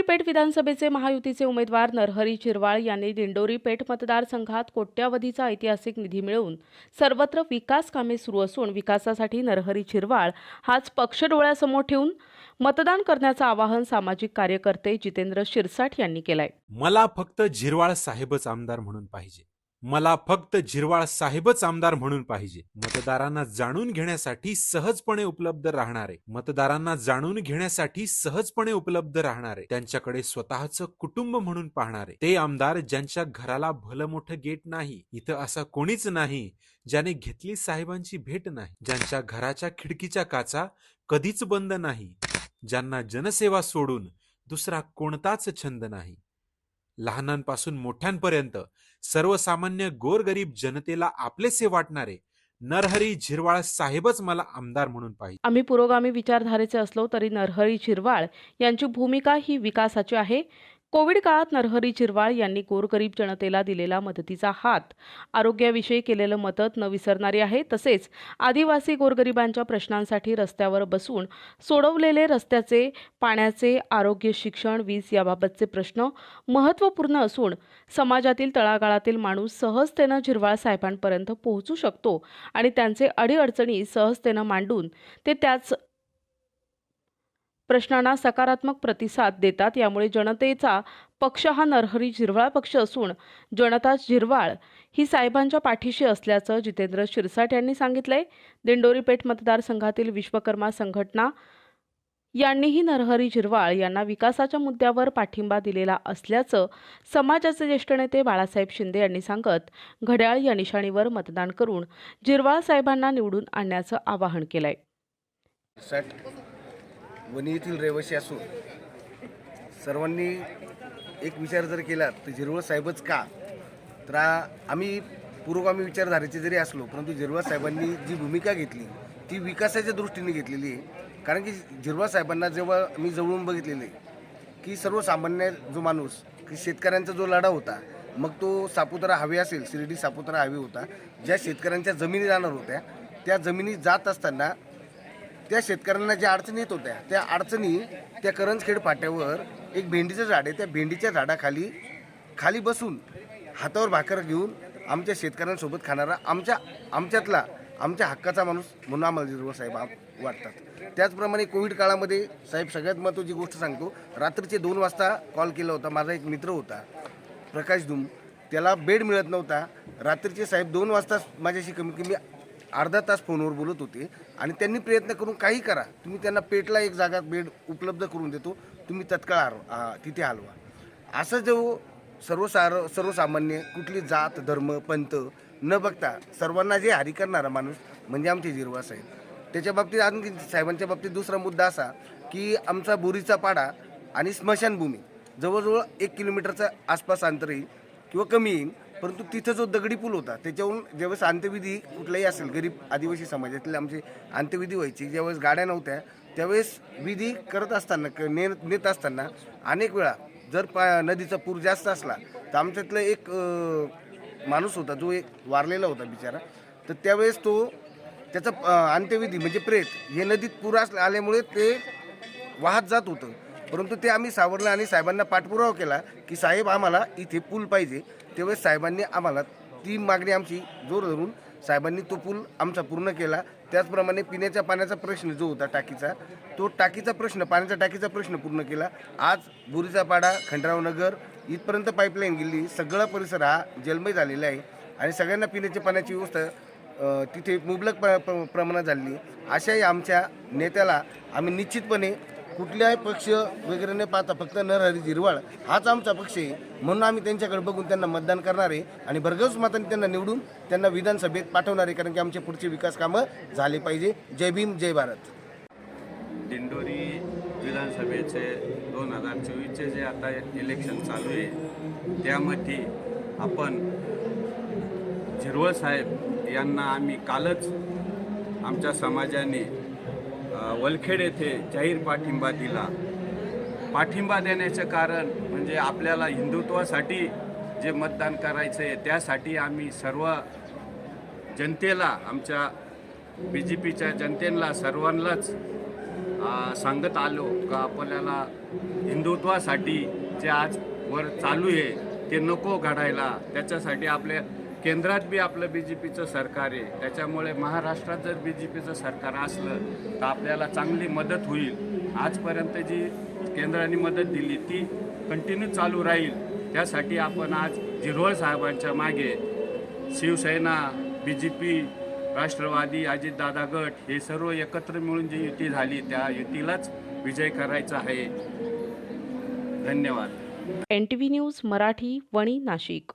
पेठ विधानसभेचे महायुतीचे उमेदवार नरहरी झिरवाळ यांनी दिंडोरी पेठ मतदारसंघात कोट्यावधीचा ऐतिहासिक निधी मिळवून सर्वत्र विकास कामे सुरू असून विकासासाठी नरहरी झिरवाळ हाच पक्ष डोळ्यासमोर ठेवून मतदान करण्याचं आवाहन सामाजिक कार्यकर्ते जितेंद्र शिरसाट यांनी केलंय। मला फक्त झिरवाळ साहेबच आमदार म्हणून पाहिजे। मला फक्त झिरवाळ साहेबच आमदार म्हणून पाहिजे। मतदारांना जाणून घेण्यासाठी सहजपणे उपलब्ध राहणारे, त्यांच्याकडे स्वतःचं कुटुंब म्हणून पाहणारे ते आमदार, ज्यांच्या घराला भलं मोठं गेट नाही, इथं असा कोणीच नाही ज्याने घेतली साहेबांची भेट नाही, ज्यांच्या घराच्या खिडकीच्या काचा कधीच बंद नाही, ज्यांना जनसेवा सोडून दुसरा कोणताच छंद नाही। लहानांपासून मोठ्यांपर्यंत सर्वसामान्य गोरगरीब जनतेला आपलेसे वाटणारे नरहरी झिरवाळ साहेबच मला आमदार म्हणून पाहिजे। आम्ही पुरोगामी विचारधारेचे असलो तरी नरहरी झिरवाळ यांची भूमिका ही विकासाची आहे। कोविड काळात नरहरी झिरवाळ यांनी गोरगरीब जनतेला दिलेला मदतीचा हात, आरोग्याविषयी केलेलं मदत न विसरणारी आहे। तसेच आदिवासी गोरगरिबांच्या प्रश्नांसाठी रस्त्यावर बसून सोडवलेले रस्त्याचे, पाण्याचे, आरोग्य, शिक्षण, वीज याबाबतचे प्रश्न महत्त्वपूर्ण असून समाजातील तळागाळातील माणूस सहजतेनं झिरवाळ साहेबांपर्यंत पोहोचू शकतो आणि त्यांचे अडीअडचणी सहजतेनं मांडून ते त्याच प्रश्नांना सकारात्मक प्रतिसाद देतात। यामुळे जनतेचा पक्ष हा नरहरी झिरवाळ पक्ष असून जनता झिरवाळ ही साहेबांच्या पाठीशी असल्याचं जितेंद्र शिरसाट यांनी सांगितलंय। दिंडोरी पेठ मतदारसंघातील विश्वकर्मा संघटना यांनीही नरहरी झिरवाळ यांना विकासाच्या मुद्द्यावर पाठिंबा दिलेला असल्याचं समाजाचे ज्येष्ठ नेते बाळासाहेब शिंदे यांनी सांगत घड्याळ या निशाणीवर मतदान करून झिरवाळ साहेबांना निवडून आणण्याचं आवाहन केलंय। वणी येथील रहिवासी असून सर्वांनी एक विचार जर केला तर झिरवाळ साहेबच का, तर आम्ही पुरोगामी विचारधारेचे जरी असलो परंतु झिरवाळ साहेबांनी जी भूमिका घेतली ती विकासाच्या दृष्टीने घेतलेली आहे। कारण की झिरवाळ साहेबांना जेव्हा मी जवळून बघितलेले की सर्वसामान्य जो माणूस की शेतकऱ्यांचा जो लढा होता, मग तो सापुतारा हवे असेल, शिर्डी सापुतारा हवे होता, ज्या शेतकऱ्यांच्या जमिनी जाणार होत्या त्या जमिनी जात असताना त्या शेतकऱ्यांना ज्या अडचणी येत होत्या त्या अडचणी त्या करंजखेड फाट्यावर एक भेंडीचं झाड आहे, त्या भेंडीच्या झाडाखाली बसून हातावर भाकर घेऊन आमच्या शेतकऱ्यांसोबत खाणारा आमच्या हक्काचा माणूस म्हणून आम्हाला झिरवाळ साहेब वाटतात। त्याचप्रमाणे कोविड काळामध्ये साहेब सगळ्यात महत्त्वाची गोष्ट सांगतो, रात्रीचे 2 वाजता कॉल केला होता। माझा एक मित्र होता प्रकाश धुम, त्याला बेड मिळत नव्हता। रात्रीचे साहेब 2 वाजता माझ्याशी कमी कमी अर्धा तास फोनवर बोलत होते आणि त्यांनी प्रयत्न करून काही करा, तुम्ही त्यांना पेटला एक जागा बेड उपलब्ध करून देतो, तुम्ही तत्काळ तिथे हलवा। असं जो सर्वसामान्य कुठली जात, धर्म, पंथ न बघता सर्वांना जे हरी करणारा माणूस म्हणजे आमचे झिरवाळ साहेब। त्याच्या बाबतीत आणखी साहेबांच्या बाबतीत दुसरा मुद्दा असा की आमचा बोरीचा पाडा आणि स्मशानभूमी जवळजवळ 1 किलोमीटरचा आसपास अंतर येईल किंवा कमी येईल, परंतु तिथं जो दगडी पूल होता त्याच्यावरून ज्यावेळेस अंत्यविधी कुठलाही असेल, गरीब आदिवासी समाजातले आमचे अंत्यविधी व्हायची, ज्यावेळेस गाड्या नव्हत्या त्यावेळेस विधी करत असताना नेत असताना अनेक वेळा जर नदीचा पूर जास्त असला तर आमच्यातलं एक माणूस होता जो एक वारलेला होता बिचारा, तर त्यावेळेस त्याचा अंत्यविधी म्हणजे प्रेत हे नदीत पूर आल्यामुळे ते वाहत जात होतं, परंतु ते आम्ही सावरलं आणि साहेबांना पाठपुरावा केला की साहेब आम्हाला इथे पूल पाहिजे। त्यावेळेस साहेबांनी आम्हाला ती मागणी आमची जोर धरून साहेबांनी तो पूल आमचा पूर्ण केला। त्याचप्रमाणे पिण्याच्या पाण्याचा प्रश्न जो होता पाण्याच्या टाकीचा प्रश्न पूर्ण केला। आज बोरीचा पाडा, खंडराव नगर इथपर्यंत पाईपलाईन गेली, सगळा परिसर हा जलमय झालेला आहे आणि सगळ्यांना पिण्याच्या पाण्याची व्यवस्था तिथे मुबलक प्रमाणात झाली। अशाही आमच्या नेत्याला आम्ही निश्चितपणे कुठल्याही पक्ष वगैरे न पाहता फक्त नरहरी झिरवाळ हाच आमचा पक्ष आहे म्हणून आम्ही त्यांच्याकडे बघून त्यांना मतदान करणार आहे आणि भरघोस मतांनी त्यांना निवडून त्यांना विधानसभेत पाठवणार आहे, कारण की आमचे पुढचे विकास कामं झाले पाहिजे। जय भीम, जय भारत। दिंडोरी विधानसभेचे 2024चे जे आता इलेक्शन चालू आहे त्यामध्ये आपण झिरवाळ साहेब यांना आम्ही कालच आमच्या समाजाने वलखेड येथे जाहीर पाठिंबा दिला। पाठिंबा देण्याचं कारण म्हणजे आपल्याला हिंदुत्वासाठी जे मतदान करायचं आहे त्यासाठी आम्ही सर्व जनतेला, आमच्या BJPच्या जनतेला सर्वांनाच सांगत आलो का आपल्याला हिंदुत्वासाठी जे आज वर चालू आहे ते नको घडायला. त्याच्यासाठी आपल्या केंद्रात बी आपलं BJPचं सरकार आहे. त्याच्यामुळे महाराष्ट्रात जर BJPचं सरकार असलं तर आपल्याला चांगली मदत होईल. आजपर्यंत जी केंद्राने मदत दिली ती कंटिन्यू चालू राहील. त्यासाठी आपण आज झिरवळ साहेबांच्या मागे शिवसेना, BJP, राष्ट्रवादी, अजितदादा गट हे सर्व एकत्र मिळून जी युती झाली त्या युतीलाच विजय करायचा आहे. धन्यवाद. NTV news Marathi, Wani, Nashik.